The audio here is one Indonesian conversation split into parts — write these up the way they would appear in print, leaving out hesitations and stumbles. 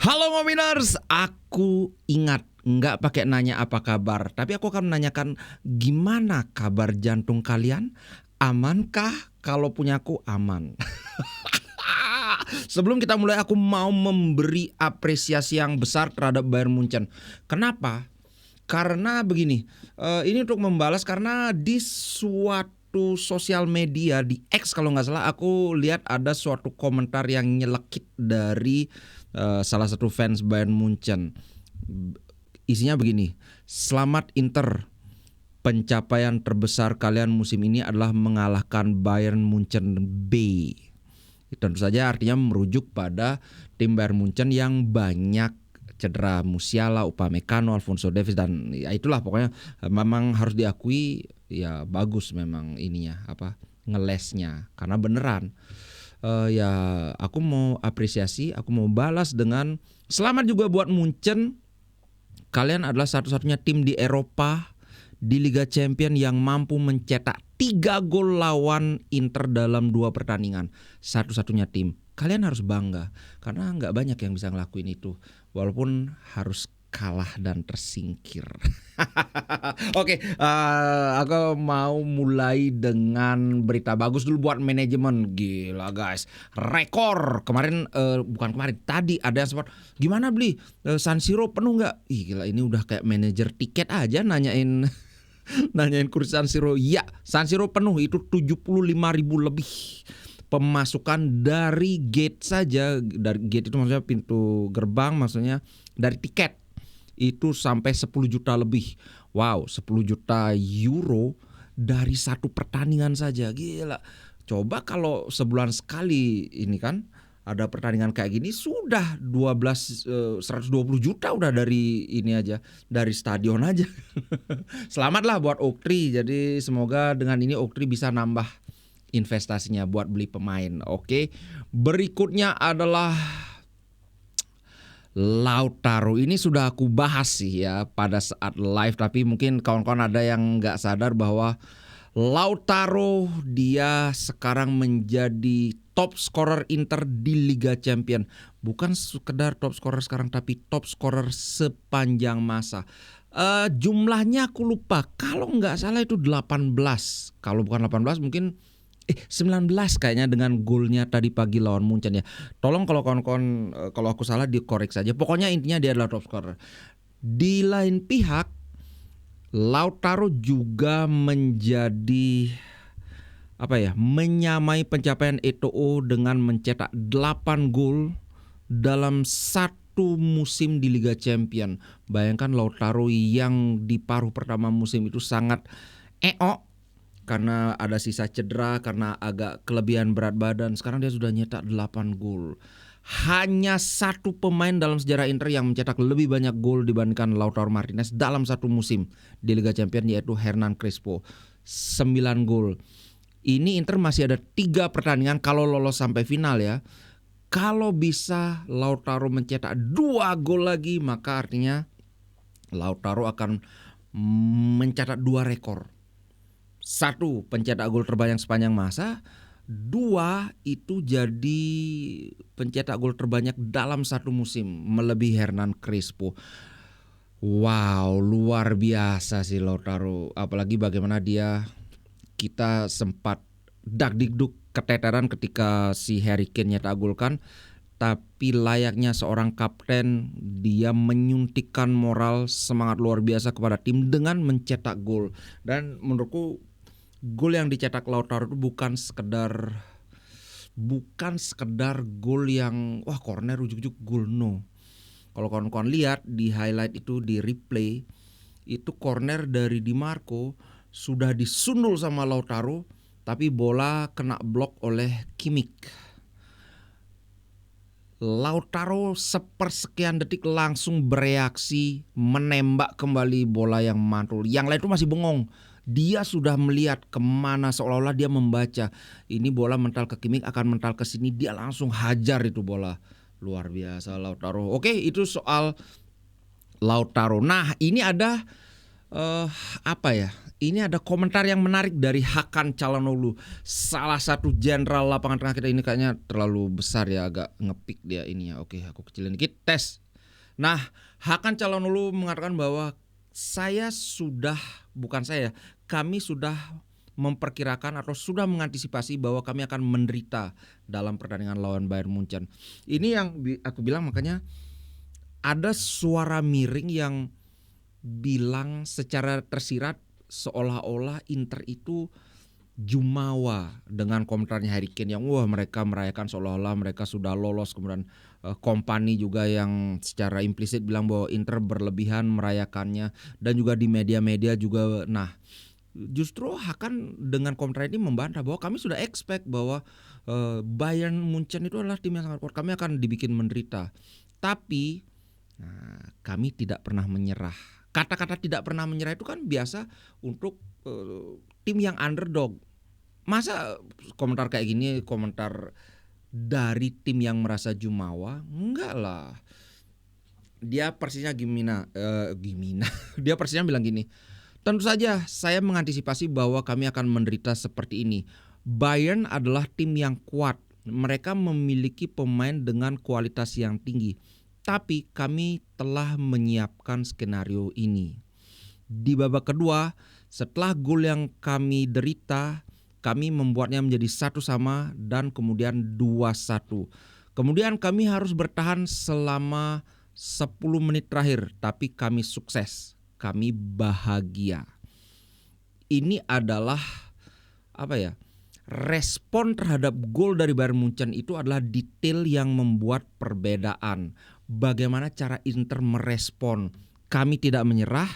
Halo Mominers, aku ingat nggak pakai nanya apa kabar, tapi aku akan menanyakan gimana kabar jantung kalian? Amankah? Kalau punyaku aman. Sebelum kita mulai, aku mau memberi apresiasi yang besar terhadap Bayern Munchen. Kenapa? Karena begini, ini untuk membalas karena di suatu sosial media di X kalau nggak salah aku lihat ada suatu komentar yang nyelekit dari salah satu fans Bayern Munchen. Isinya begini, selamat Inter, pencapaian terbesar kalian musim ini adalah mengalahkan Bayern Munchen B. Tentu saja artinya merujuk pada tim Bayern Munchen yang banyak cedera, Musiala, Upamecano, Alphonso Davies, dan ya itulah pokoknya memang harus diakui ya bagus memang ininya apa ngelesnya karena beneran ya aku mau apresiasi, aku mau balas dengan selamat juga buat Munchen. Kalian adalah satu-satunya tim di Eropa di Liga Champions yang mampu mencetak 3 gol lawan Inter dalam 2 pertandingan. Satu-satunya tim. Kalian harus bangga karena nggak banyak yang bisa ngelakuin itu. Walaupun harus kalah dan tersingkir. Oke, aku mau mulai dengan berita bagus dulu buat manajemen. Gila guys, rekor kemarin bukan kemarin, tadi ada yang sempat gimana beli San Siro penuh nggak? Ih gila, ini udah kayak manajer tiket aja nanyain kursi San Siro. Ya, San Siro penuh, itu 75.000 lebih pemasukan dari gate saja. Dari gate itu maksudnya pintu gerbang, maksudnya dari tiket itu sampai 10 juta lebih. Wow, 10 juta euro dari satu pertandingan saja. Gila. Coba kalau sebulan sekali ini kan ada pertandingan kayak gini, sudah 120 juta udah dari ini aja, dari stadion aja. Selamatlah buat Oktri. Jadi semoga dengan ini Oktri bisa nambah investasinya buat beli pemain. Oke. Berikutnya adalah Lautaro. Ini sudah aku bahas sih ya pada saat live, tapi mungkin kawan-kawan ada yang nggak sadar bahwa Lautaro dia sekarang menjadi top scorer Inter di Liga Champions. Bukan sekedar top scorer sekarang, tapi top scorer sepanjang masa. Jumlahnya aku lupa, kalau nggak salah itu 18. Kalau bukan 18 mungkin 19 kayaknya dengan golnya tadi pagi lawan Munchen ya. Tolong kalau kawan-kawan kalau aku salah dikorek saja. Pokoknya intinya dia adalah top scorer. Di lain pihak, Lautaro juga menjadi menyamai pencapaian Eto'o dengan mencetak 8 gol dalam satu musim di Liga Champions. Bayangkan Lautaro yang di paruh pertama musim itu sangat karena ada sisa cedera, karena agak kelebihan berat badan. Sekarang dia sudah nyetak 8 gol. Hanya satu pemain dalam sejarah Inter yang mencetak lebih banyak gol dibandingkan Lautaro Martinez dalam satu musim di Liga Champions, yaitu Hernan Crespo, 9 gol. Ini Inter masih ada 3 pertandingan kalau lolos sampai final ya. Kalau bisa Lautaro mencetak 2 gol lagi, maka artinya Lautaro akan mencatat 2 rekor. 1, pencetak gol terbanyak sepanjang masa. 2, itu jadi pencetak gol terbanyak dalam satu musim, melebihi Hernan Crespo. Wow, luar biasa sih Lautaro. Apalagi bagaimana kita sempat dak-dikduk keteteran ketika si Harry Kane nyetak gol kan. Tapi layaknya seorang kapten, dia menyuntikkan moral semangat luar biasa kepada tim dengan mencetak gol. Dan menurutku gol yang dicetak Lautaro itu bukan sekedar gol yang corner ujuk-ujuk gol, no. Kalau kawan-kawan lihat di highlight itu, di replay, itu corner dari Di Marco sudah disundul sama Lautaro, tapi bola kena blok oleh Kimmich. Lautaro sepersekian detik langsung bereaksi, menembak kembali bola yang mantul. Yang lain itu masih bengong. Dia sudah melihat kemana, seolah-olah dia membaca. Ini bola mental ke Kimmich, akan mental ke sini. Dia langsung hajar itu bola. Luar biasa Lautaro. Oke, itu soal Lautaro. Nah, ini ada Ini ada komentar yang menarik dari Hakan Calhanoglu, salah satu jenderal lapangan tengah kita. Ini kayaknya terlalu besar ya, agak ngepik dia ininya. Oke, aku kecilin dikit, tes. Nah, Hakan Calhanoglu mengatakan bahwa kami sudah memperkirakan atau sudah mengantisipasi bahwa kami akan menderita dalam pertandingan lawan Bayern Munchen. Ini yang aku bilang, makanya ada suara miring yang bilang secara tersirat seolah-olah Inter itu jumawa dengan komentarnya Harry Kane yang wah mereka merayakan seolah-olah mereka sudah lolos. Kemudian Kompany juga yang secara implisit bilang bahwa Inter berlebihan merayakannya, dan juga di media-media juga. Nah, justru Hakan dengan komentar ini membantah bahwa kami sudah expect bahwa Bayern Munchen itu adalah tim yang sangat kuat, kami akan dibikin menderita. Tapi kami tidak pernah menyerah. Kata-kata tidak pernah menyerah itu kan biasa untuk tim yang underdog. Masa komentar kayak gini komentar dari tim yang merasa jumawa? Enggak lah. Dia persisnya gimana? Dia persisnya bilang gini. Tentu saja saya mengantisipasi bahwa kami akan menderita seperti ini. Bayern adalah tim yang kuat. Mereka memiliki pemain dengan kualitas yang tinggi. Tapi kami telah menyiapkan skenario ini. Di babak kedua, setelah gol yang kami derita, kami membuatnya menjadi 1-1 dan kemudian 2-1. Kemudian kami harus bertahan selama 10 menit terakhir, tapi kami sukses. Kami bahagia. Ini adalah respon terhadap gol dari Bayern Munchen itu adalah detail yang membuat perbedaan. Bagaimana cara Inter merespon. Kami tidak menyerah,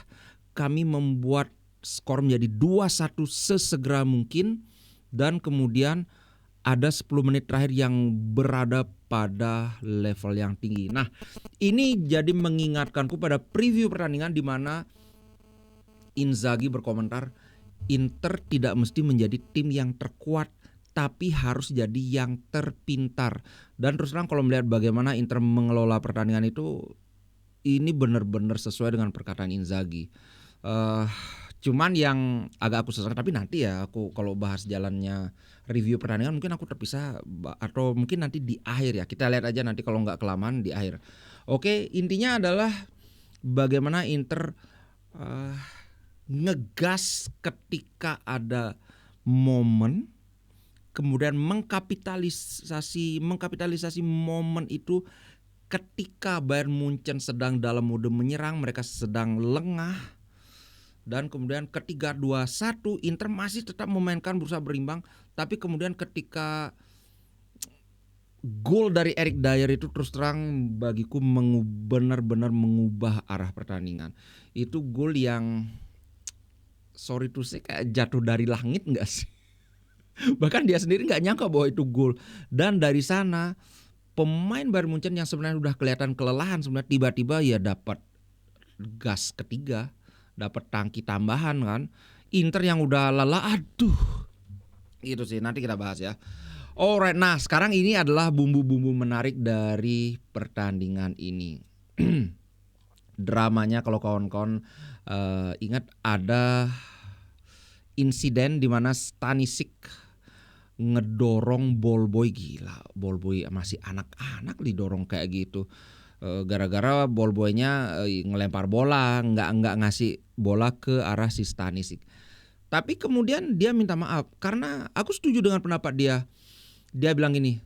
kami membuat skor menjadi 2-1 sesegera mungkin, dan kemudian ada 10 menit terakhir yang berada pada level yang tinggi. Nah, ini jadi mengingatkanku pada preview pertandingan di mana Inzaghi berkomentar, Inter tidak mesti menjadi tim yang terkuat, tapi harus jadi yang terpintar. Dan terus terang kalau melihat bagaimana Inter mengelola pertandingan itu, ini benar-benar sesuai dengan perkataan Inzaghi. Cuman yang agak aku sesalkan, tapi nanti ya aku kalau bahas jalannya review pertandingan mungkin aku terpisah, atau mungkin nanti di akhir ya. Kita lihat aja nanti kalau nggak kelamaan di akhir. Oke, intinya adalah bagaimana Inter ngegas ketika ada momen, kemudian mengkapitalisasi momen itu ketika Bayern Munchen sedang dalam mode menyerang, mereka sedang lengah, dan kemudian ketika 2-1 Inter masih tetap memainkan, berusaha berimbang, tapi kemudian ketika gol dari Eric Dier itu terus terang bagiku benar-benar mengubah arah pertandingan. Itu gol yang sorry to say kayak jatuh dari langit gak sih? Bahkan dia sendiri gak nyangka bahwa itu gol. Dan dari sana pemain Bayern Munchen yang sebenarnya udah kelihatan kelelahan, sebenarnya tiba-tiba ya dapat gas ketiga, dapat tangki tambahan kan. Inter yang udah lelah, aduh. Itu sih nanti kita bahas ya. Alright, nah sekarang ini adalah bumbu-bumbu menarik dari pertandingan ini. Dramanya kalau kawan-kawan ingat ada insiden di mana Stanisic ngedorong Ball-Boy. Gila, Ball-Boy masih anak-anak didorong kayak gitu. Gara-gara Ball-Boynya ngelempar bola, nggak ngasih bola ke arah si Stanisic. Tapi kemudian dia minta maaf karena aku setuju dengan pendapat dia. Dia bilang gini,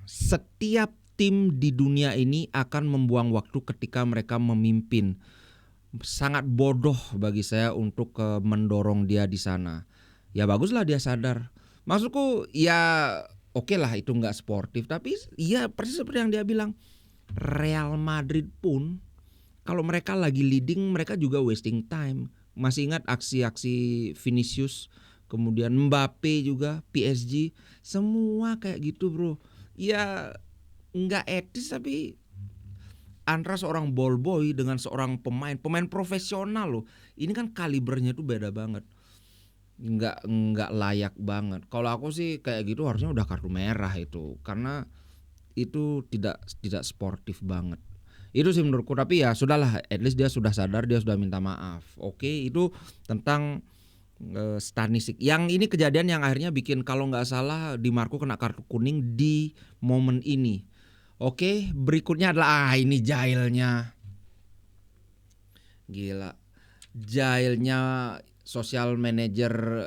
setiap tim di dunia ini akan membuang waktu ketika mereka memimpin. Sangat bodoh bagi saya untuk mendorong dia di sana. Ya baguslah dia sadar. Maksudku ya oke lah itu nggak sportif, tapi ya persis seperti yang dia bilang. Real Madrid pun kalau mereka lagi leading mereka juga wasting time. Masih ingat aksi-aksi Vinicius, kemudian Mbappe juga, PSG, semua kayak gitu bro. Ya nggak etis, tapi antara seorang ball boy dengan seorang pemain profesional loh. Ini kan kalibernya tuh beda banget. Nggak layak banget. Kalau aku sih kayak gitu harusnya udah kartu merah itu, karena itu tidak sportif banget. Itu sih menurutku, tapi ya sudahlah, at least dia sudah sadar, dia sudah minta maaf. Oke, itu tentang Stanisic. Yang ini kejadian yang akhirnya bikin kalau nggak salah Di Marco kena kartu kuning di momen ini. Oke, berikutnya adalah ini jailnya. Gila. Jailnya social manager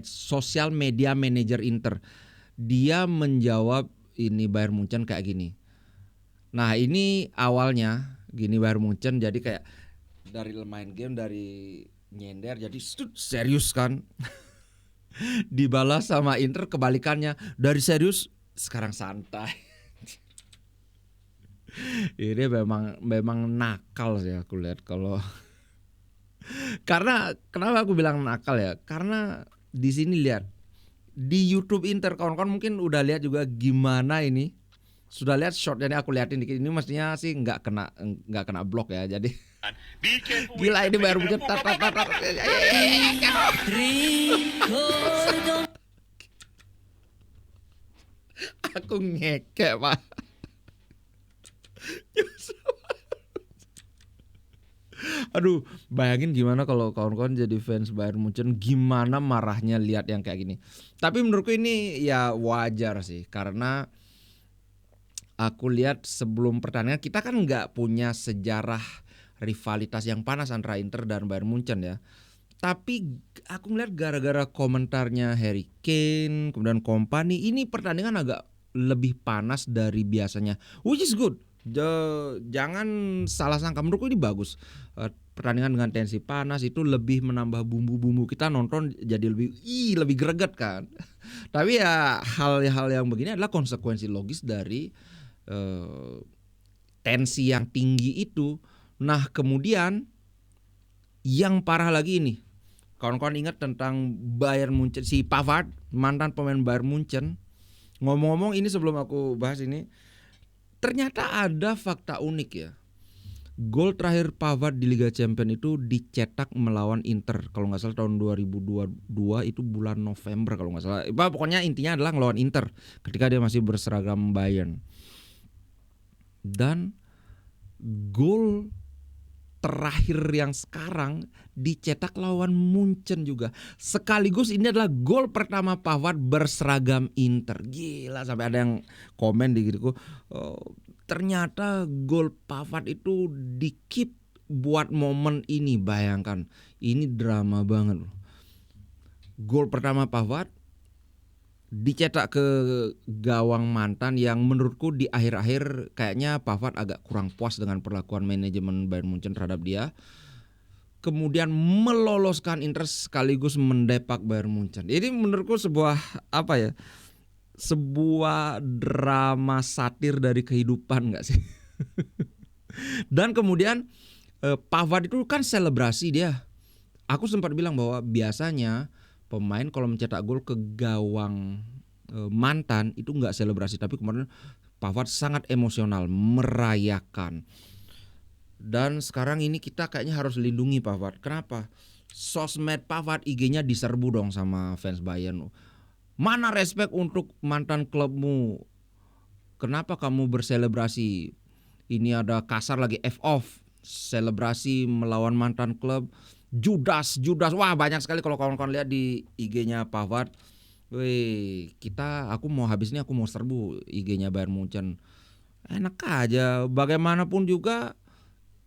social media manager Inter. Dia menjawab ini Bayern Munchen kayak gini. Nah, ini awalnya gini Bayern Munchen jadi kayak dari main game, dari nyender jadi serius kan. Dibalas sama Inter kebalikannya, dari serius sekarang santai. Ini memang nakal sih aku lihat kalau karena kenapa aku bilang nakal ya? Karena di sini lihat di YouTube Inter, kawan-kawan mungkin udah lihat juga gimana ini. Sudah lihat shotnya ini, aku liatin dikit, ini mestinya sih nggak kena blok ya, jadi gila ini baru punya aku ngekek pak. Aduh, bayangin gimana kalau kawan-kawan jadi fans Bayern Munchen, gimana marahnya lihat yang kayak gini. Tapi menurutku ini ya wajar sih, karena aku lihat sebelum pertandingan kita kan nggak punya sejarah rivalitas yang panas antara Inter dan Bayern Munchen ya. Tapi aku melihat gara-gara komentarnya Harry Kane kemudian company, ini pertandingan agak lebih panas dari biasanya, which is good. Jangan salah sangka, menurutku ini bagus. Pertandingan dengan tensi panas itu lebih menambah bumbu-bumbu kita nonton jadi lebih greget kan. Tapi ya hal-hal yang begini adalah konsekuensi logis dari tensi yang tinggi itu. Nah, kemudian yang parah lagi ini, kawan-kawan ingat tentang Bayern Munchen, si Pavard, mantan pemain Bayern Munchen. Ngomong-ngomong ini sebelum aku bahas ini, ternyata ada fakta unik ya. Gol terakhir Pavard di Liga Champions itu dicetak melawan Inter kalau nggak salah tahun 2022, itu bulan November kalau nggak salah. Pokoknya intinya adalah ngelawan Inter ketika dia masih berseragam Bayern. Dan gol terakhir yang sekarang dicetak lawan Munchen juga. Sekaligus ini adalah gol pertama Pavard berseragam Inter. Gila, sampai ada yang komen di diriku, ternyata gol Pavard itu di-keep buat momen ini. Bayangkan, ini drama banget. Gol pertama Pavard dicetak ke gawang mantan yang menurutku di akhir-akhir kayaknya Pavard agak kurang puas dengan perlakuan manajemen Bayern Munchen terhadap dia. Kemudian meloloskan Inter sekaligus mendepak Bayern Munchen. Ini menurutku sebuah sebuah drama satir dari kehidupan gak sih? Dan kemudian Pavard itu kan selebrasi dia. Aku sempat bilang bahwa biasanya pemain kalau mencetak gol ke gawang mantan itu nggak selebrasi, tapi kemarin Pavard sangat emosional merayakan. Dan sekarang ini kita kayaknya harus lindungi Pavard. Kenapa? Sosmed Pavard, IG-nya diserbu dong sama fans Bayern. Mana respect untuk mantan klubmu? Kenapa kamu berselebrasi? Ini ada kasar lagi, F-off, selebrasi melawan mantan klub. Judas, wah banyak sekali kalau kawan-kawan lihat di IG-nya Pavard. Aku mau habis ini aku mau serbu IG-nya Bayern Munchen. Enak aja, bagaimanapun juga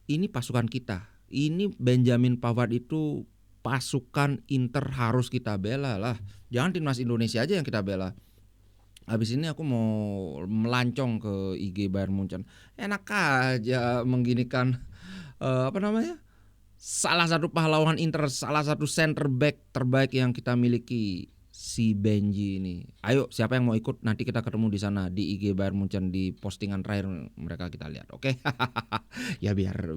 ini pasukan kita. Ini Benjamin Pavard itu pasukan Inter, harus kita bela lah. Jangan timnas Indonesia aja yang kita bela. Habis ini aku mau melancong ke IG Bayern Munchen. Enak aja mengginikan salah satu pahlawan Inter, salah satu center back terbaik yang kita miliki, si Benji ini. Ayo, siapa yang mau ikut? Nanti kita ketemu di sana di IG Bayern Munchen, di postingan terakhir mereka kita lihat. Oke. Ya biar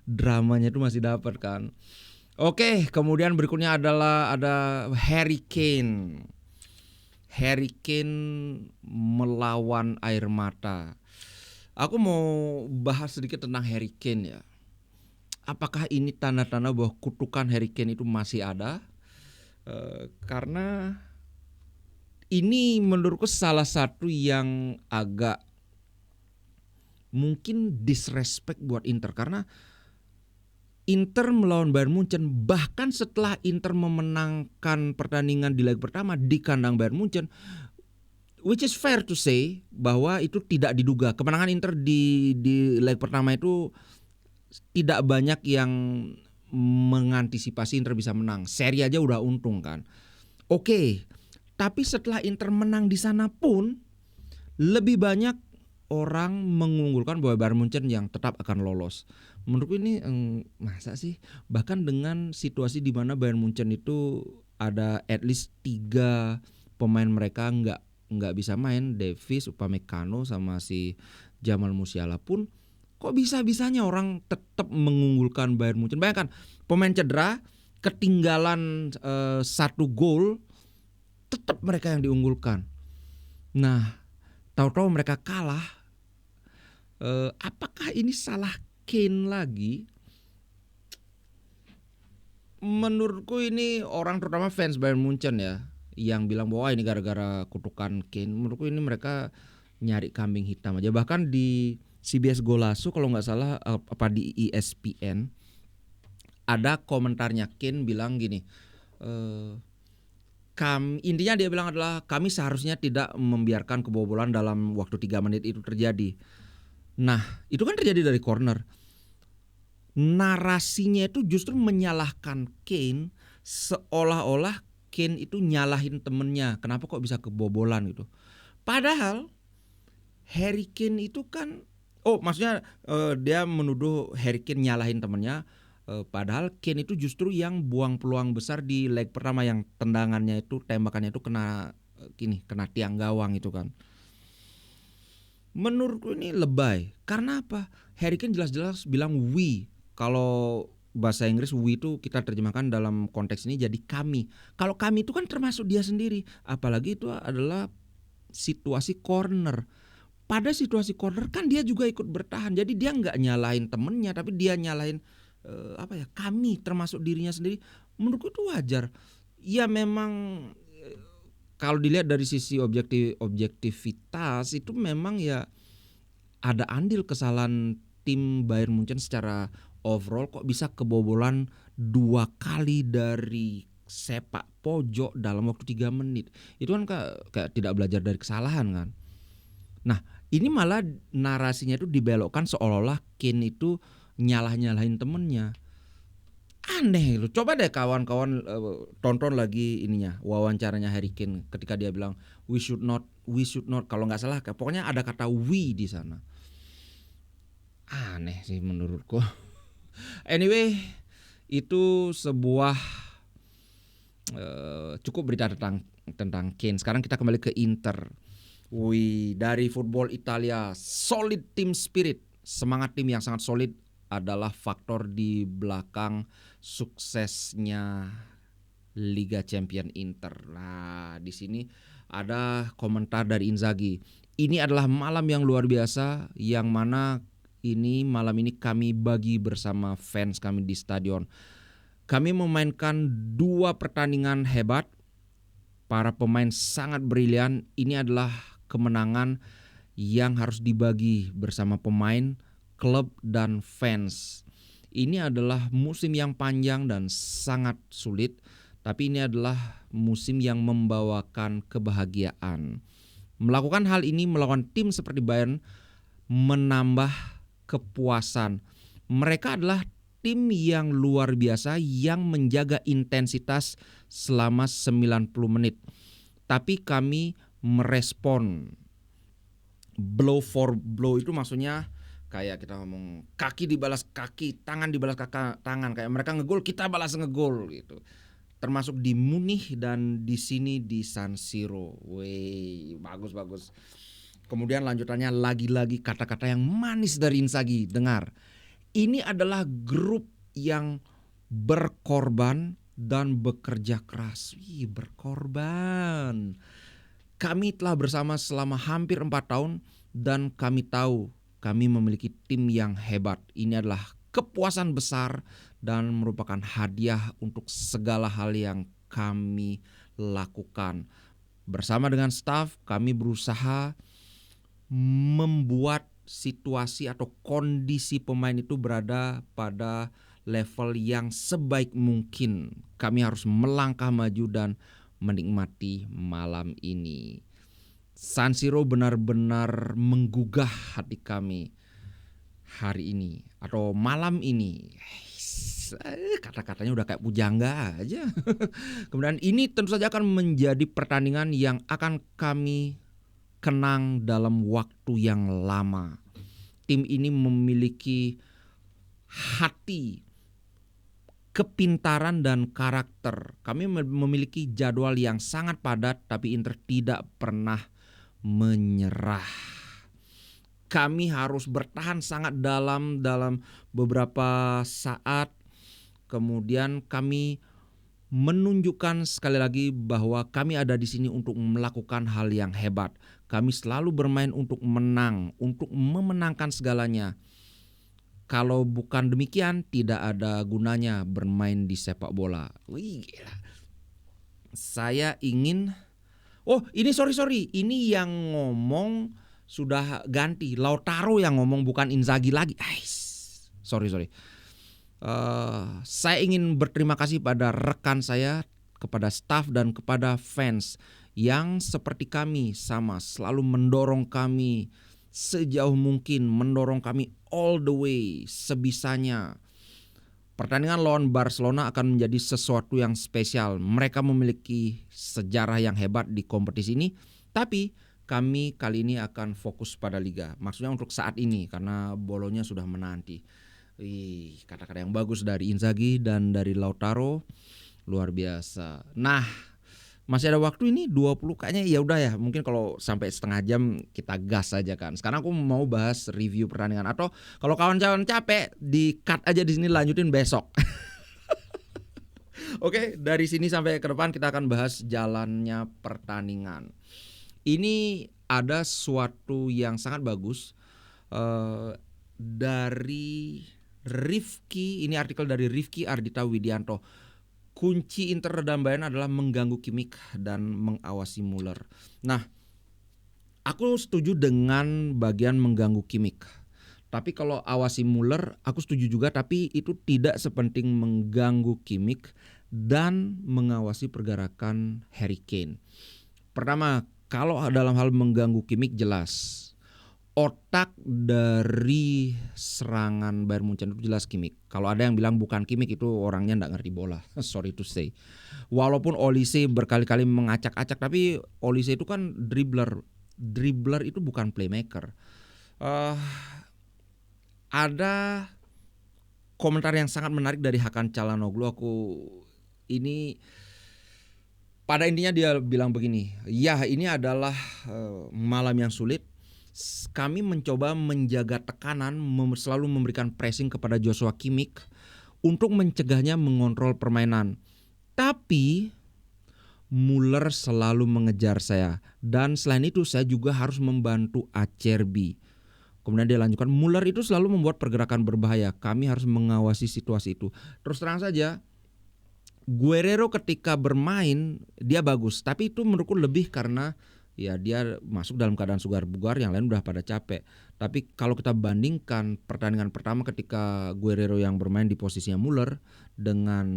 dramanya itu masih dapat kan. Oke, kemudian berikutnya adalah ada Harry Kane. Harry Kane melawan air mata. Aku mau bahas sedikit tentang Harry Kane ya. Apakah ini tanda-tanda bahwa kutukan Harry Kane itu masih ada? Karena Ini menurutku salah satu yang agak mungkin disrespect buat Inter, karena Inter melawan Bayern Munchen, bahkan setelah Inter memenangkan pertandingan di leg pertama di kandang Bayern Munchen, which is fair to say bahwa itu tidak diduga. Kemenangan Inter di leg pertama itu tidak banyak yang mengantisipasi Inter bisa menang. Seri aja udah untung kan. Oke, tapi setelah Inter menang di sana pun lebih banyak orang mengunggulkan bahwa Bayern Munchen yang tetap akan lolos. Menurutku ini masa sih? Bahkan dengan situasi di mana Bayern Munchen itu ada at least 3 pemain mereka nggak bisa main, Davies, Upamecano sama si Jamal Musiala pun kok bisa-bisanya orang tetap mengunggulkan Bayern Munchen. Bayangkan pemain cedera, ketinggalan 1 gol, tetap mereka yang diunggulkan. Nah, tahu-tahu mereka kalah. Apakah ini salah Kane lagi? Menurutku ini orang terutama fans Bayern Munchen ya yang bilang bahwa ini gara-gara kutukan Kane. Menurutku ini mereka nyari kambing hitam aja. Bahkan di CBS Golasso kalau nggak salah apa di ESPN ada komentarnya Kane bilang gini. Intinya dia bilang adalah kami seharusnya tidak membiarkan kebobolan dalam waktu 3 menit itu terjadi. Nah, itu kan terjadi dari corner. Narasinya itu justru menyalahkan Kane, seolah-olah Kane itu nyalahin temennya. Kenapa kok bisa kebobolan gitu. Padahal Harry Kane itu kan, maksudnya dia menuduh Harry Kane nyalahin temennya. Padahal Kane itu justru yang buang peluang besar di leg pertama, yang tendangannya itu, tembakannya itu kena tiang gawang itu kan. Menurutku ini lebay. Karena apa? Harry Kane jelas-jelas bilang we. Kalau bahasa Inggris we itu kita terjemahkan dalam konteks ini jadi kami. Kalau kami itu kan termasuk dia sendiri. Apalagi itu adalah situasi corner. Pada situasi corner kan dia juga ikut bertahan. Jadi dia nggak nyalahin temennya, tapi dia nyalahin kami, termasuk dirinya sendiri. Menurutku itu wajar. Ya memang kalau dilihat dari sisi objektivitas itu memang ya ada andil kesalahan tim Bayern Munchen secara overall. Kok bisa kebobolan 2 kali dari sepak pojok dalam waktu 3 menit. Itu kan kayak tidak belajar dari kesalahan kan. Nah, ini malah narasinya itu dibelokkan seolah-olah Kane itu nyalahin temennya. Aneh loh. Coba deh kawan-kawan tonton lagi wawancaranya Harry Kane ketika dia bilang we should not, kalau nggak salah pokoknya ada kata we di sana. Aneh sih menurutku. Anyway, itu sebuah cukup berita tentang Kane. Sekarang kita kembali ke Inter. Dari football Italia, solid team spirit, semangat tim yang sangat solid adalah faktor di belakang suksesnya Liga Champion Inter. Nah, di sini ada komentar dari Inzaghi. Ini adalah malam yang luar biasa, yang mana malam ini kami bagi bersama fans kami di stadion. Kami memainkan 2 pertandingan hebat. Para pemain sangat brilian. Ini adalah kemenangan yang harus dibagi bersama pemain, klub, dan fans. Ini adalah musim yang panjang dan sangat sulit, tapi ini adalah musim yang membawakan kebahagiaan. Melakukan hal ini melawan tim seperti Bayern menambah kepuasan. Mereka adalah tim yang luar biasa yang menjaga intensitas selama 90 menit. Tapi kami merespon blow for blow, itu maksudnya kayak kita ngomong kaki dibalas kaki, tangan dibalas tangan. Kayak mereka ngegol, kita balas ngegol gitu. Termasuk di Munich dan di sini di San Siro. Wey, bagus. Kemudian lanjutannya lagi-lagi kata-kata yang manis dari Inzaghi. Dengar. Ini adalah grup yang berkorban dan bekerja keras. Berkorban. Kami telah bersama selama hampir 4 tahun dan kami tahu kami memiliki tim yang hebat. Ini adalah kepuasan besar dan merupakan hadiah untuk segala hal yang kami lakukan. Bersama dengan staf kami berusaha membuat situasi atau kondisi pemain itu berada pada level yang sebaik mungkin. Kami harus melangkah maju dan menikmati malam ini. San Siro benar-benar menggugah hati kami hari ini atau malam ini. Kata-katanya udah kayak pujangga aja. Kemudian ini tentu saja akan menjadi pertandingan yang akan kami kenang dalam waktu yang lama. Tim ini memiliki hati, kepintaran dan karakter. Kami memiliki jadwal yang sangat padat, tapi Inter tidak pernah menyerah. Kami harus bertahan sangat dalam beberapa saat. Kemudian kami menunjukkan sekali lagi bahwa kami ada di sini untuk melakukan hal yang hebat. Kami selalu bermain untuk menang, untuk memenangkan segalanya. Kalau bukan demikian, tidak ada gunanya bermain di sepak bola. Wih, gila. Saya ingin... Oh, ini sorry. Ini yang ngomong sudah ganti. Lautaro yang ngomong, bukan Inzaghi lagi. Sorry. Saya ingin berterima kasih pada rekan saya, kepada staf dan kepada fans yang seperti kami sama selalu mendorong kami sejauh mungkin, mendorong kami all the way sebisanya. Pertandingan lawan Barcelona akan menjadi sesuatu yang spesial. Mereka memiliki sejarah yang hebat di kompetisi ini, tapi kami kali ini akan fokus pada Liga. Maksudnya untuk saat ini karena Bolonya sudah menanti. Kata-kata yang bagus dari Inzaghi dan dari Lautaro, luar biasa. Nah, masih ada waktu ini 20 kayaknya, ya udah ya. Mungkin kalau sampai setengah jam kita gas aja kan. Sekarang aku mau bahas review pertandingan, atau kalau kawan-kawan capek di cut aja di sini, lanjutin besok. Oke, dari sini sampai ke depan kita akan bahas jalannya pertandingan. Ini ada suatu yang sangat bagus dari Rifki, ini artikel dari Rifki Ardita Widianto. Kunci Inter dan Bayern adalah mengganggu Kimmich dan mengawasi Muller. Nah, aku setuju dengan bagian mengganggu Kimmich. Tapi kalau awasi Muller, aku setuju juga, tapi itu tidak sepenting mengganggu Kimmich dan mengawasi pergerakan Harry Kane. Pertama, kalau dalam hal mengganggu Kimmich jelas. Otak dari serangan Bayern Munchen itu jelas Kimmich. Kalau ada yang bilang bukan Kimmich, itu orangnya nggak ngerti bola. Sorry to say. Walaupun Olise berkali-kali mengacak-acak, tapi Olise itu kan dribbler. Dribbler itu bukan playmaker. Ada komentar yang sangat menarik dari Hakan Çalhanoğlu. Pada intinya dia bilang begini. Ya, ini adalah malam yang sulit. Kami mencoba menjaga tekanan, selalu memberikan pressing kepada Joshua Kimmich untuk mencegahnya mengontrol permainan. Tapi Muller selalu mengejar saya, dan selain itu saya juga harus membantu Acerbi. Kemudian dia lanjutkan, Muller itu selalu membuat pergerakan berbahaya. Kami harus mengawasi situasi itu. Terus terang saja, Guerrero ketika bermain dia bagus, tapi itu menurutku lebih karena ya dia masuk dalam keadaan sugar bugar, yang lain udah pada capek. Tapi kalau kita bandingkan pertandingan pertama ketika Guerrero yang bermain di posisinya Muller dengan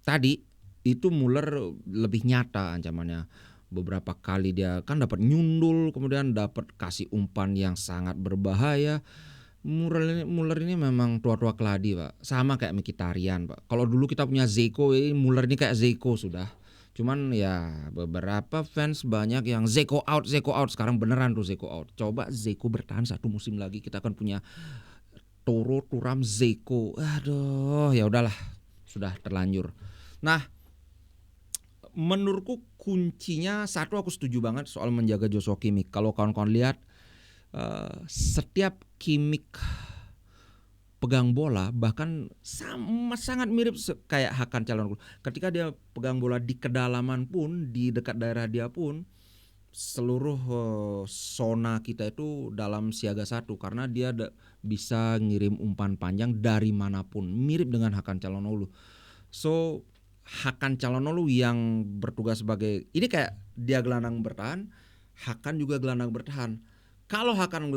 tadi, itu Muller lebih nyata ancamannya. Beberapa kali dia kan dapat nyundul, kemudian dapat kasih umpan yang sangat berbahaya. Muller ini memang tua-tua keladi, Pak. Sama kayak Mkhitaryan, Pak. Kalau dulu kita punya Zeko, Muller ini kayak Zeko sudah. Cuman ya beberapa fans banyak yang Zeko out. Sekarang beneran tuh Zeko out. Coba Zeko bertahan satu musim lagi, kita akan punya Toro, Thuram, Zeko. Aduh, ya udahlah, sudah terlanjur. Nah, menurutku kuncinya satu, aku setuju banget soal menjaga Joshua Kimmich. Kalau kawan-kawan lihat setiap Kimmich pegang bola, bahkan sangat mirip kayak Hakan Çalhanoğlu. Ketika dia pegang bola di kedalaman pun, di dekat daerah dia pun, seluruh zona kita itu dalam siaga satu, karena dia bisa ngirim umpan panjang dari manapun, mirip dengan Hakan Çalhanoğlu. So Hakan Çalhanoğlu yang bertugas sebagai, ini kayak dia gelandang bertahan, Hakan juga gelandang bertahan. Kalau Hakan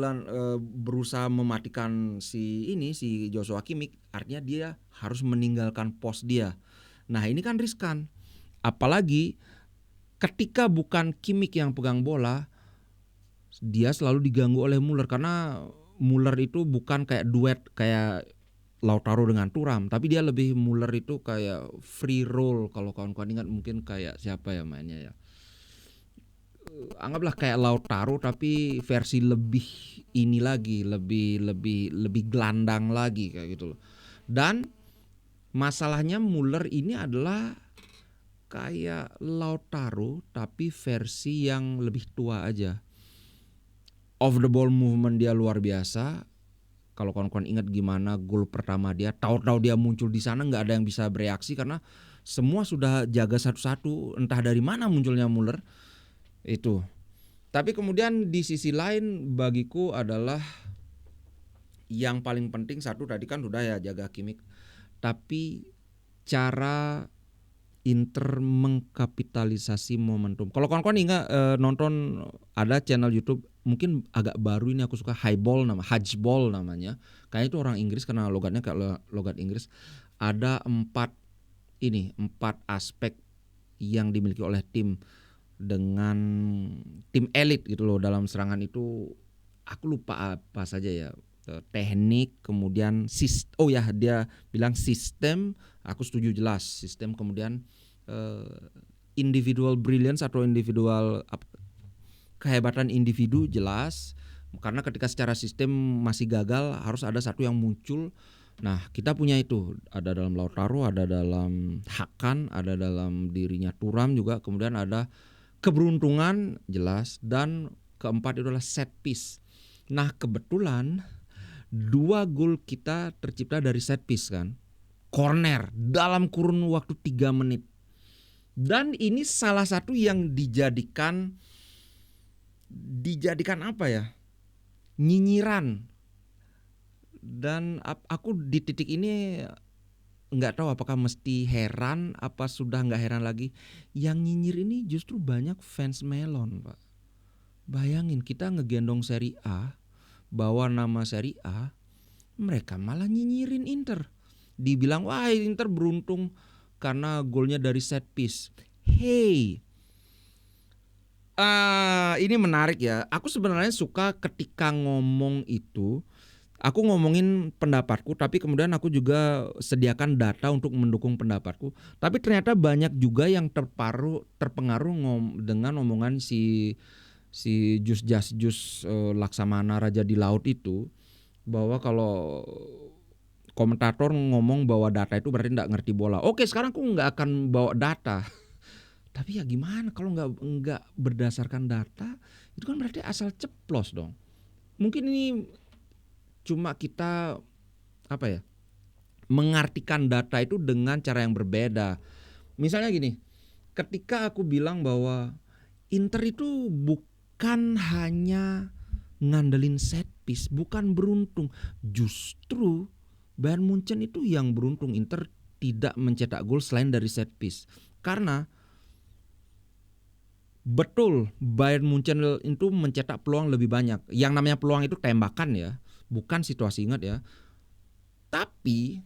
berusaha mematikan si Joshua Kimmich, artinya dia harus meninggalkan pos dia. Nah, ini kan riskan. Apalagi ketika bukan Kimmich yang pegang bola, dia selalu diganggu oleh Muller, karena Muller itu bukan kayak duet kayak Lautaro dengan Thuram, tapi dia lebih Muller itu kayak free roll. Kalau kawan-kawan ingat mungkin kayak siapa ya mainnya ya, anggaplah kayak Lautaro tapi versi lebih ini lagi, lebih gelandang lagi kayak gitu loh. Dan masalahnya Muller ini adalah kayak Lautaro tapi versi yang lebih tua aja. Off the ball movement dia luar biasa. Kalau kawan-kawan ingat gimana gol pertama dia, tahu-tahu dia muncul di sana, nggak ada yang bisa bereaksi karena semua sudah jaga satu-satu, entah dari mana munculnya Muller itu. Tapi kemudian di sisi lain bagiku adalah yang paling penting satu tadi kan sudah ya, jaga Kimmich, tapi cara Inter mengkapitalisasi momentum. Kalau kawan-kawan ingat nonton ada channel YouTube mungkin agak baru ini, aku suka Hajball namanya. Kayaknya itu orang Inggris karena logatnya kayak logat Inggris. Ada 4 aspek yang dimiliki oleh tim dengan tim elit gitu loh dalam serangan itu. Aku lupa apa saja ya. Teknik, kemudian dia bilang sistem, aku setuju jelas sistem, kemudian individual brilliance atau kehebatan individu jelas, karena ketika secara sistem masih gagal harus ada satu yang muncul. Nah, kita punya itu, ada dalam Lautaro, ada dalam Hakan, ada dalam dirinya Thuram juga, kemudian ada keberuntungan jelas, dan keempat itu adalah set piece. Nah, kebetulan 2 gol kita tercipta dari set piece kan, corner dalam kurun waktu 3 menit. Dan ini salah satu yang dijadikan apa ya, nyinyiran. Dan aku di titik ini nggak tahu apakah mesti heran apa sudah nggak heran lagi. Yang nyinyir ini justru banyak fans Melon, Pak. Bayangin kita ngegendong Serie A, bawa nama Serie A, mereka malah nyinyirin Inter. Dibilang wah Inter beruntung karena golnya dari set piece. Hey, ini menarik ya. Aku sebenarnya suka ketika ngomong itu, aku ngomongin pendapatku, tapi kemudian aku juga sediakan data untuk mendukung pendapatku. Tapi ternyata banyak juga yang terpengaruh dengan omongan si Jus Laksamana Raja di Laut itu, bahwa kalau komentator ngomong bahwa data itu berarti nggak ngerti bola. Oke, sekarang aku nggak akan bawa data. Tapi ya gimana kalau nggak berdasarkan data, itu kan berarti asal ceplos dong. Mungkin ini cuma kita mengartikan data itu dengan cara yang berbeda. Misalnya gini, ketika aku bilang bahwa Inter itu bukan hanya ngandelin set piece, bukan beruntung. Justru Bayern Munchen itu yang beruntung. Inter tidak mencetak gol selain dari set piece. Karena betul Bayern Munchen itu mencetak peluang lebih banyak. Yang namanya peluang itu tembakan ya, bukan situasi, ingat ya. Tapi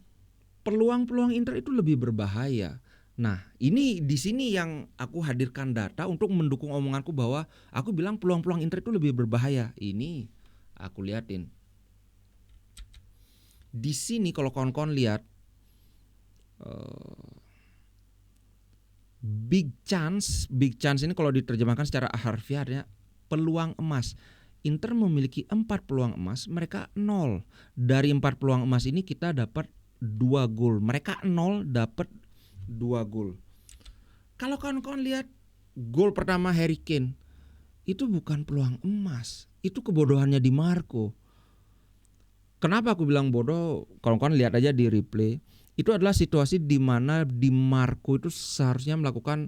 peluang-peluang Inter itu lebih berbahaya. Nah, ini di sini yang aku hadirkan data untuk mendukung omonganku bahwa aku bilang peluang-peluang Inter itu lebih berbahaya. Ini aku liatin. Di sini kalau kawan-kawan lihat big chance ini kalau diterjemahkan secara harfiah artinya peluang emas. Inter memiliki 4 peluang emas, mereka 0. Dari 4 peluang emas ini kita dapat 2 gol. Mereka 0 dapat 2 gol. Kalau kawan-kawan lihat gol pertama Harry Kane, itu bukan peluang emas, itu kebodohannya Di Marco. Kenapa aku bilang bodoh? Kawan-kawan lihat aja di replay. Itu adalah situasi di mana Di Marco itu seharusnya melakukan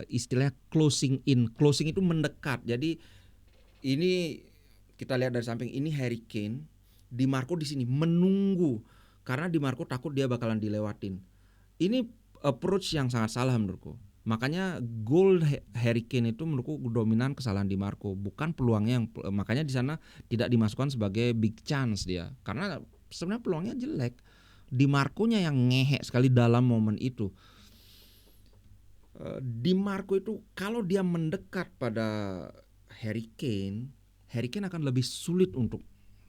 istilahnya closing in. Closing itu mendekat. Jadi ini kita lihat dari samping, ini Harry Kane, Di Marco di sini menunggu karena Di Marco takut dia bakalan dilewatin. Ini approach yang sangat salah menurutku. Makanya gol Harry Kane itu menurutku dominan kesalahan Di Marco, bukan peluangnya yang makanya di sana tidak dimasukkan sebagai big chance dia. Karena sebenarnya peluangnya jelek. Di Marco-nya yang ngehek sekali dalam momen itu. Di Marco itu kalau dia mendekat pada Harry Kane akan lebih sulit untuk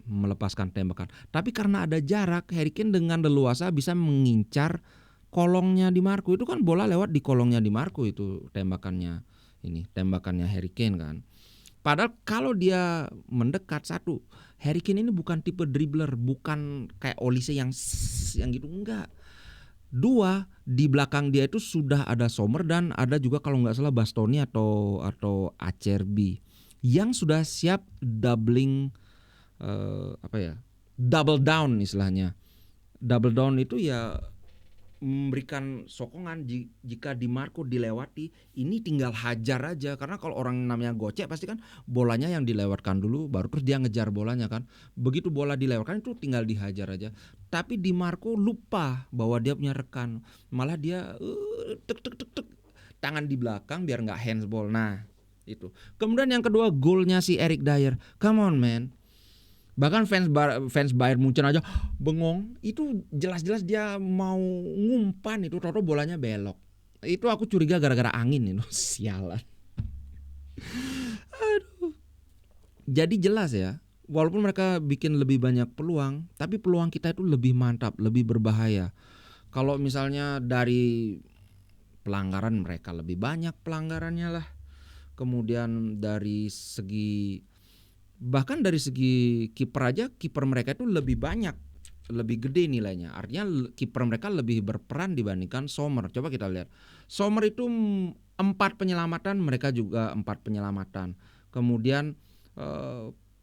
melepaskan tembakan. Tapi karena ada jarak, Harry Kane dengan leluasa bisa mengincar kolongnya Di Marco. Itu kan bola lewat di kolongnya Di Marco itu tembakannya Harry Kane kan. Padahal kalau dia mendekat, satu, Harry Kane ini bukan tipe dribbler, bukan kayak Olise yang gitu, enggak. Dua, di belakang dia itu sudah ada Sommer dan ada juga kalau nggak salah Bastoni atau Acerbi yang sudah siap doubling double down istilahnya. Double down itu ya memberikan sokongan jika Di Marco dilewati, ini tinggal hajar aja. Karena kalau orang namanya gocek pasti kan bolanya yang dilewatkan dulu baru terus dia ngejar bolanya kan. Begitu bola dilewatkan itu tinggal dihajar aja. Tapi Di Marco lupa bahwa dia punya rekan, malah dia tek tangan di belakang biar nggak handsball. Nah itu. Kemudian yang kedua, golnya si Eric Dier, come on man. Bahkan fans Bayern Munchen aja bengong. Itu jelas-jelas dia mau ngumpan, itu toto bolanya belok. Itu aku curiga gara-gara angin itu. Sialan. Aduh. Jadi jelas ya, walaupun mereka bikin lebih banyak peluang, tapi peluang kita itu lebih mantap, lebih berbahaya. Kalau misalnya dari pelanggaran, mereka lebih banyak pelanggarannya lah. Kemudian dari segi, bahkan dari segi kiper aja, kiper mereka itu lebih banyak, lebih gede nilainya. Artinya kiper mereka lebih berperan dibandingkan Sommer. Coba kita lihat, Sommer itu 4 penyelamatan, mereka juga 4 penyelamatan. Kemudian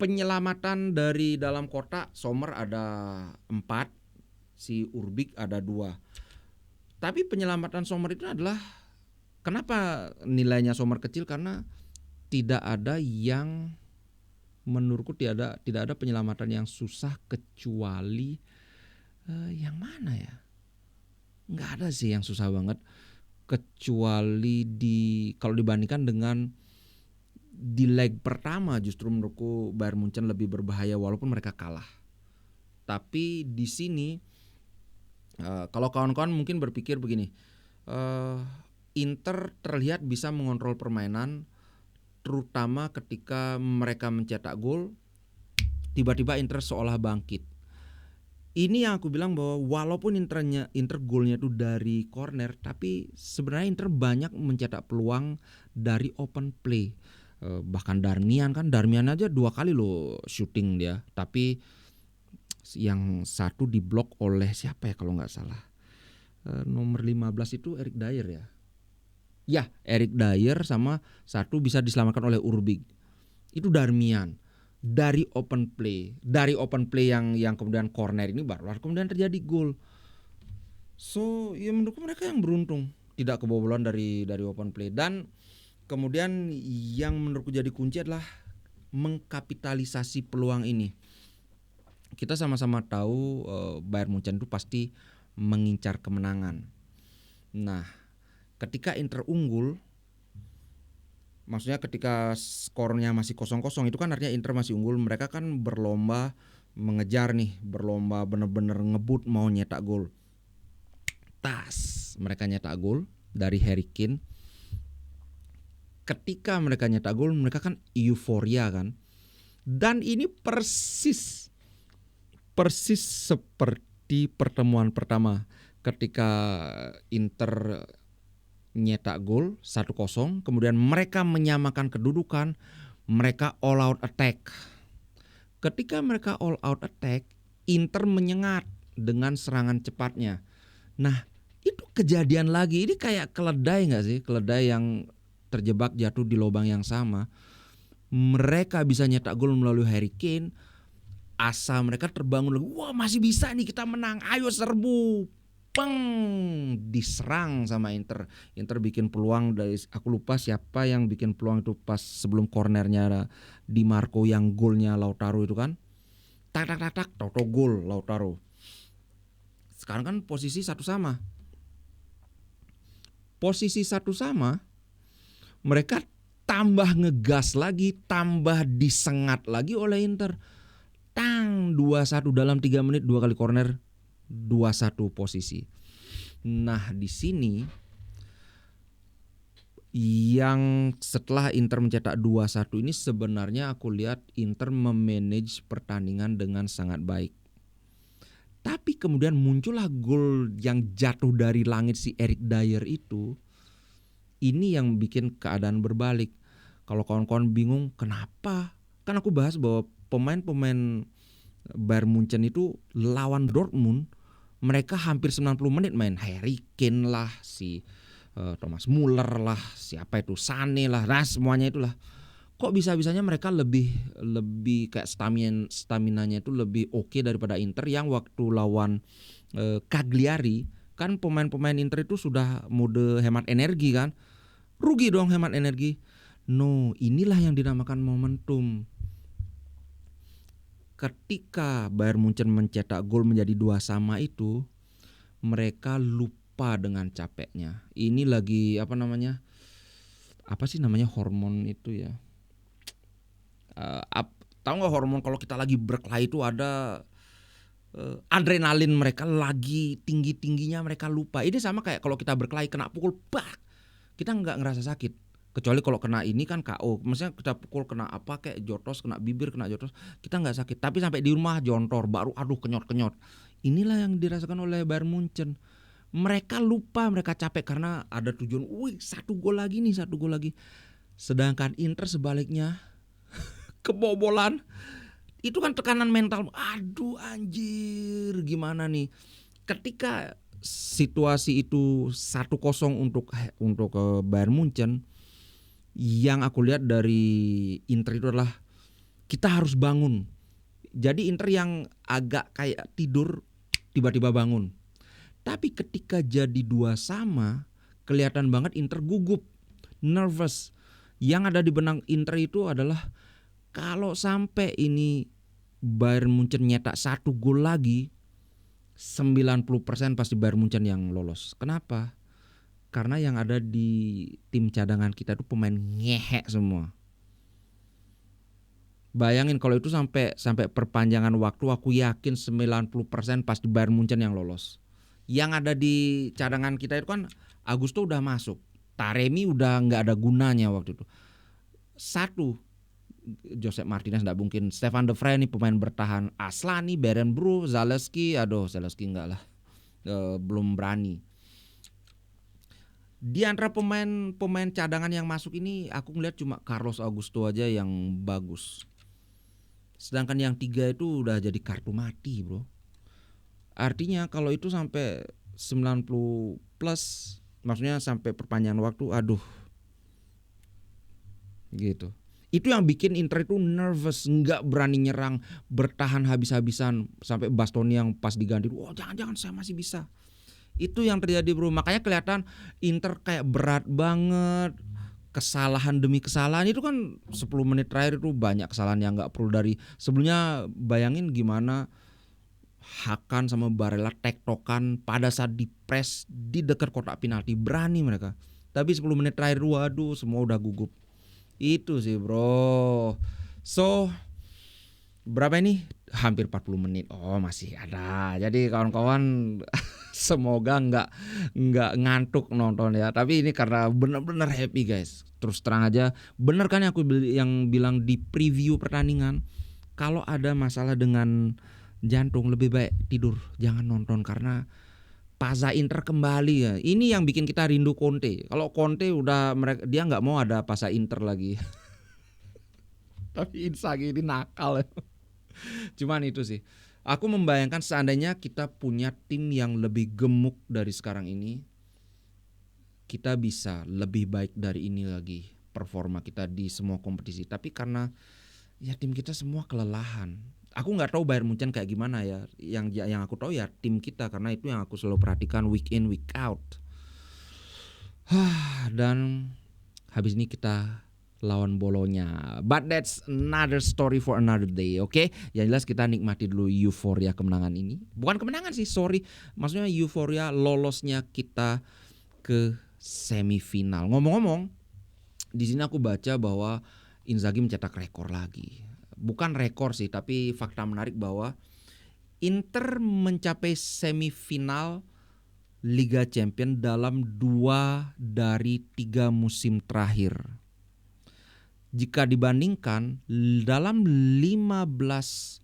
penyelamatan dari dalam kotak, Sommer ada 4, si Urbik ada 2. Tapi penyelamatan Sommer itu adalah, kenapa nilainya Sommer kecil? Karena tidak ada yang, menurutku tidak ada penyelamatan yang susah kecuali yang mana ya? Nggak ada sih yang susah banget, kecuali kalau dibandingkan dengan di leg pertama, justru menurutku Bayern Munchen lebih berbahaya walaupun mereka kalah. Tapi di sini kalau kawan-kawan mungkin berpikir begini, Inter terlihat bisa mengontrol permainan, terutama ketika mereka mencetak gol, tiba-tiba Inter seolah bangkit. Ini yang aku bilang bahwa walaupun Inter golnya itu dari corner, tapi sebenarnya Inter banyak mencetak peluang dari open play. Bahkan Darmian aja 2 kali loh shooting dia, tapi yang satu diblok oleh siapa ya kalau nggak salah, nomor 15 itu Eric Dier ya. Ya, Eric Dier, sama satu bisa diselamatkan oleh Urbik. Itu Darmian dari open play yang kemudian corner ini baru kemudian terjadi gol. So, ya menurutku mereka yang beruntung tidak kebobolan dari open play. Dan kemudian yang menurutku jadi kunci adalah mengkapitalisasi peluang ini. Kita sama-sama tahu Bayern Munchen itu pasti mengincar kemenangan. Nah, ketika Inter unggul, maksudnya ketika skornya masih 0-0, itu kan artinya Inter masih unggul. Mereka kan berlomba mengejar nih, berlomba bener-bener ngebut mau nyetak gol. Mereka nyetak gol dari Harry Kane. Ketika mereka nyetak gol, mereka kan euforia kan. Dan ini persis seperti pertemuan pertama ketika Inter nyetak gol 1-0, kemudian mereka menyamakan kedudukan, mereka all out attack. Ketika mereka all out attack, Inter menyengat dengan serangan cepatnya. Nah, itu kejadian lagi. Ini kayak keledai gak sih? Keledai yang terjebak jatuh di lubang yang sama. Mereka bisa nyetak gol melalui Harry Kane. Asa mereka terbangun lagi. Wah, masih bisa nih kita menang. Ayo serbu. Diserang sama Inter. Inter bikin peluang dari, aku lupa siapa yang bikin peluang itu pas sebelum cornernya Di Marco yang golnya Lautaro itu kan. Tak Toto gol Lautaro. Sekarang kan posisi 1 sama. posisi 1-1, mereka tambah ngegas lagi, tambah disengat lagi oleh Inter. Tang 2-1 dalam 3 menit 2 kali corner, 2-1 posisi. Nah, di sini yang setelah Inter mencetak 2-1 ini sebenarnya aku lihat Inter memanage pertandingan dengan sangat baik. Tapi kemudian muncullah gol yang jatuh dari langit si Eric Dier itu. Ini yang bikin keadaan berbalik. Kalau kawan-kawan bingung kenapa? Kan aku bahas bahwa pemain-pemain Bayern Munchen itu lawan Dortmund, mereka hampir 90 menit main. Harry Kane lah, si Thomas Muller lah, siapa itu, Sané lah, nah semuanya itulah. Kok bisa-bisanya mereka lebih kayak staminanya itu lebih oke daripada Inter yang waktu lawan Cagliari kan pemain-pemain Inter itu sudah mode hemat energi kan. Rugi dong hemat energi. No, inilah yang dinamakan momentum. Ketika Bayern Munchen mencetak gol menjadi 2-2 itu, mereka lupa dengan capeknya. Ini lagi apa sih namanya hormon itu ya? Tahu nggak hormon kalau kita lagi berkelahi itu ada adrenalin mereka lagi tinggi-tingginya, mereka lupa. Ini sama kayak kalau kita berkelahi kena pukul, kita nggak ngerasa sakit. Kecuali kalau kena ini kan KO. Maksudnya kita pukul kena apa kayak jotos, kena bibir, kena jotos, kita nggak sakit. Tapi sampai di rumah jontor, baru aduh kenyot-kenyot. Inilah yang dirasakan oleh Bayern Munchen. Mereka lupa, mereka capek karena ada tujuan. Wih, 1 gol lagi nih, 1 gol lagi. Sedangkan Inter sebaliknya kebobolan. Itu kan tekanan mental. Aduh anjir, gimana nih? Ketika situasi itu 1-0 untuk Bayern Munchen, yang aku lihat dari Inter itu adalah kita harus bangun. Jadi Inter yang agak kayak tidur tiba-tiba bangun. Tapi ketika jadi 2-2, kelihatan banget Inter gugup, nervous. Yang ada di benang Inter itu adalah kalau sampai ini Bayern Munchen nyetak 1 gol lagi, 90% pasti Bayern Munchen yang lolos. Kenapa? Karena yang ada di tim cadangan kita itu pemain ngehe semua. Bayangin kalau itu sampai perpanjangan waktu, aku yakin 90% pasti Bayern Munchen yang lolos. Yang ada di cadangan kita itu kan Augusto udah masuk, Taremi udah nggak ada gunanya waktu itu. 1, Josep Martinez nggak mungkin, Stefan De Vrij nih pemain bertahan, Aslani, Berenbrough, Zalewski, enggak lah, belum berani. Di antara pemain cadangan yang masuk ini aku ngeliat cuma Carlos Augusto aja yang bagus. Sedangkan yang 3 itu udah jadi kartu mati, bro. Artinya kalau itu sampai 90 plus, maksudnya sampai perpanjangan waktu, aduh. Gitu. Itu yang bikin Inter itu nervous, nggak berani nyerang, bertahan habis-habisan sampai Bastoni yang pas diganti, wah jangan saya masih bisa. Itu yang terjadi, bro. Makanya kelihatan Inter kayak berat banget, kesalahan demi kesalahan. Itu kan 10 menit terakhir itu banyak kesalahan yang nggak perlu dari sebelumnya. Bayangin gimana Hakan sama Barella tektokan pada saat di press di dekat kotak penalti, berani mereka. Tapi 10 menit terakhir, waduh, semua udah gugup. Itu sih, bro. So, berapa ini? Hampir 40 menit. Oh, masih ada. Jadi kawan-kawan semoga nggak ngantuk nonton ya. Tapi ini karena benar-benar happy, guys. Terus terang aja, benar kan yang bilang di preview pertandingan, kalau ada masalah dengan jantung lebih baik tidur, jangan nonton karena Paza Inter kembali ya. Ini yang bikin kita rindu Conte. Kalau Conte udah dia nggak mau ada Paza Inter lagi. Tapi Inzaghi ini nakal ya. Cuman itu sih. Aku membayangkan seandainya kita punya tim yang lebih gemuk dari sekarang ini, kita bisa lebih baik dari ini lagi performa kita di semua kompetisi. Tapi karena ya tim kita semua kelelahan. Aku nggak tahu Bayern Munchen kayak gimana ya. Yang aku tahu ya tim kita, karena itu yang aku selalu perhatikan week in week out. Dan habis ini kita lawan Bolonya. But that's another story for another day, oke? Yang jelas kita nikmati dulu euforia kemenangan ini. Bukan kemenangan sih, sorry. Maksudnya euforia lolosnya kita ke semifinal. Ngomong-ngomong, di sini aku baca bahwa Inzaghi mencetak rekor lagi. Bukan rekor sih, tapi fakta menarik bahwa Inter mencapai semifinal Liga Champions dalam 2 dari 3 musim terakhir. Jika dibandingkan dalam 15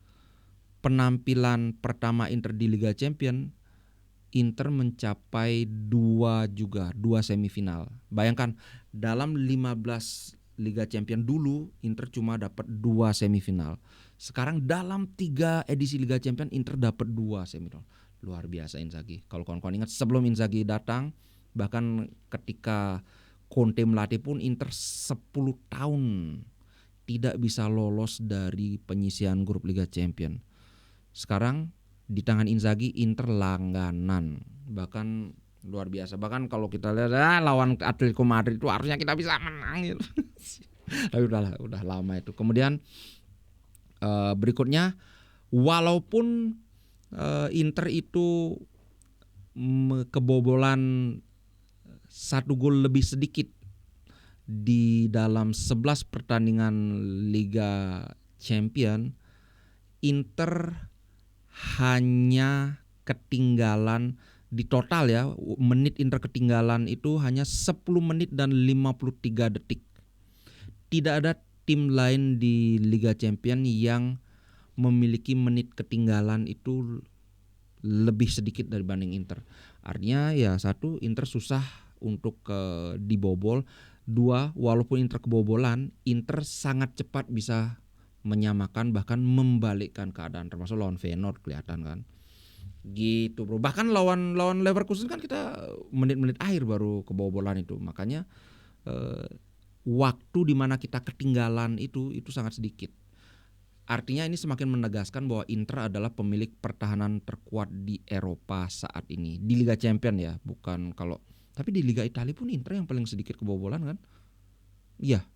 penampilan pertama Inter di Liga Champions, Inter mencapai 2 semifinal. Bayangkan dalam 15 Liga Champions dulu Inter cuma dapat 2 semifinal. Sekarang dalam 3 edisi Liga Champions Inter dapat 2 semifinal. Luar biasa Inzaghi. Kalau kawan-kawan ingat sebelum Inzaghi datang, bahkan ketika Conte melatih pun Inter 10 tahun tidak bisa lolos dari penyisihan grup Liga Champions. Sekarang di tangan Inzaghi Inter langganan. Bahkan luar biasa. Bahkan kalau kita lihat lawan Atletico Madrid itu harusnya kita bisa menang gitu. Tapi udah lama itu. Kemudian berikutnya, walaupun Inter itu kebobolan 1 gol lebih sedikit di dalam 11 pertandingan Liga Champion, Inter hanya ketinggalan di total ya, menit Inter ketinggalan itu hanya 10 menit dan 53 detik. Tidak ada tim lain di Liga Champions yang memiliki menit ketinggalan itu lebih sedikit dibanding Inter. Artinya ya, 1, Inter susah untuk dibobol. 2, walaupun Inter kebobolan, Inter sangat cepat bisa menyamakan bahkan membalikkan keadaan, termasuk lawan Feyenoord kelihatan kan. Gitu bro. Bahkan lawan Leverkusen kan kita menit-menit akhir baru kebobolan itu. Makanya waktu dimana kita ketinggalan itu sangat sedikit. Artinya ini semakin menegaskan bahwa Inter adalah pemilik pertahanan terkuat di Eropa saat ini. Di Liga Champions ya, bukan kalau. Tapi di Liga Italia pun Inter yang paling sedikit kebobolan kan. Iya.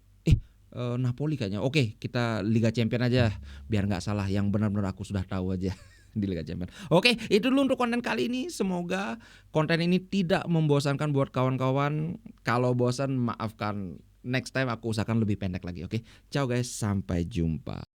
Napoli kayaknya. Oke, kita Liga Champions aja biar nggak salah. Yang benar-benar aku sudah tahu aja di Liga Champions. Oke, itu dulu untuk konten kali ini. Semoga konten ini tidak membosankan buat kawan-kawan. Kalau bosan maafkan. Next time aku usahakan lebih pendek lagi. Oke, ciao guys, sampai jumpa.